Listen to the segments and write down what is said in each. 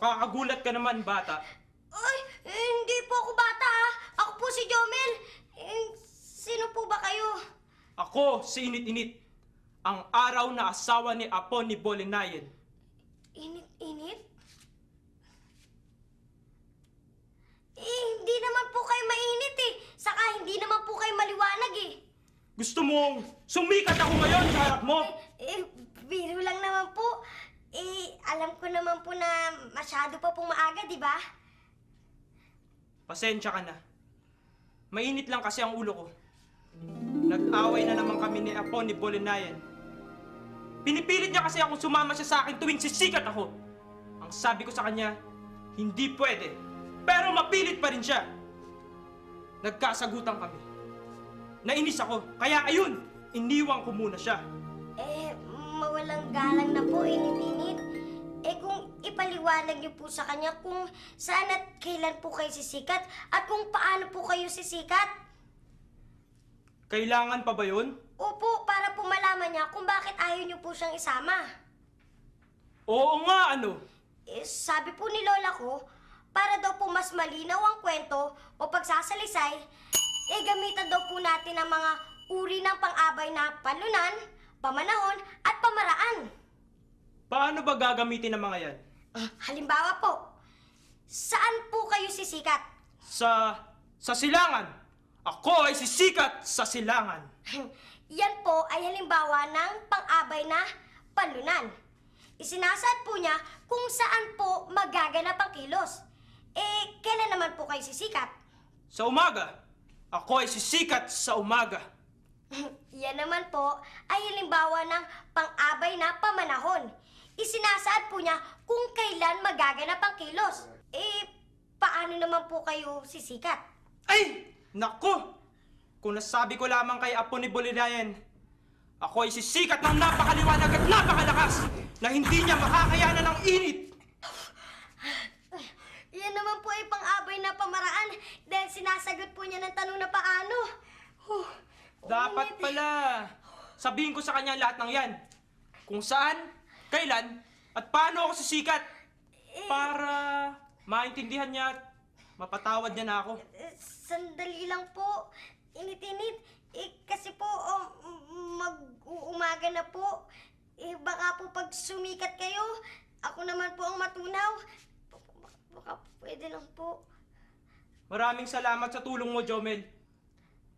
Nakakagulat ka naman, bata. Ay, hindi po ako bata ha. Ako po si Jomel. Sino po ba kayo? Ako si Init-Init, ang araw na asawa ni Apo ni Bolinayan. Init-init? Hindi naman po kayo mainit eh. Saka hindi naman po kayo maliwanag eh. Gusto mong sumikat ako ngayon sa harap mo? Biro lang naman po. Alam ko naman po na masyado pa pong maaga, di ba? Pasensya ka na. Mainit lang kasi ang ulo ko. Nag-away na naman kami ni Apo ni Bolinayan. Pinipilit niya kasi akong sumama siya sa akin tuwing sisikat ako. Ang sabi ko sa kanya, hindi pwede. Pero mapilit pa rin siya. Nagkasagutan kami. Nainis ako, kaya ayun, iniwan ko muna siya. Mawalang galang na po, init-init. Kung ipaliwanag niyo po sa kanya kung saan at kailan po kayo sisikat at kung paano po kayo sisikat. Kailangan pa ba yun? Opo, para po malaman niya kung bakit ayaw niyo po siyang isama. Oo nga, ano? Sabi po ni Lola ko, para daw po mas malinaw ang kwento o pagsasalisay, gamitan daw po natin ang mga uri ng pang-abay na panunan, pamanahon, at pamaraan. Paano ba gagamitin ang mga yan? Halimbawa po, saan po kayo sisikat? Sa silangan. Ako ay sisikat sa silangan. Yan po ay halimbawa ng pang-abay na panunan. Isinasaad po niya kung saan po magaganap ang kilos. Kailan naman po kayo sisikat? Sa umaga. Ako ay sisikat sa umaga. Yan naman po ay halimbawa ng pang-abay na pamanahon. Isinasaad po niya kung kailan magaganap ang kilos. Paano naman po kayo sisikat? Ay! Naku! Kung nasabi ko lamang kay Apo ni Bolinayan, ako ay sisikat ng napakaliwanag at napakalakas na hindi niya makakayanan ng init. Yan naman po ay pang-abay na pamaraan dahil sinasagot po niya ng tanong na paano. Dapat pala sabihin ko sa kanya lahat ng yan. Kung saan, kailan, at paano ako sisikat. Para maintindihan niya at mapatawad niya na ako. Sandali lang po. Init-init. Kasi po, mag-uumaga na po. Baka po pag sumikat kayo, ako naman po ang matunaw. Baka pwede lang po. Maraming salamat sa tulong mo, Jomel.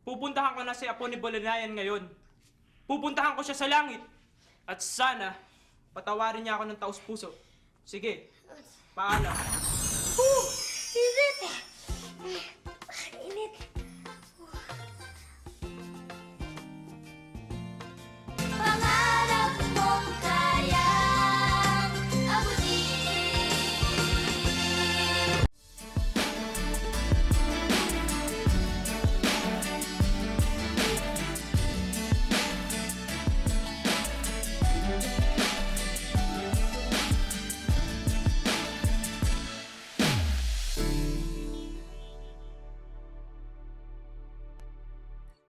Pupuntahan ko na si Apo ni Bolinayan ngayon. Pupuntahan ko siya sa langit. At sana, patawarin niya ako ng taos puso. Sige, paalam.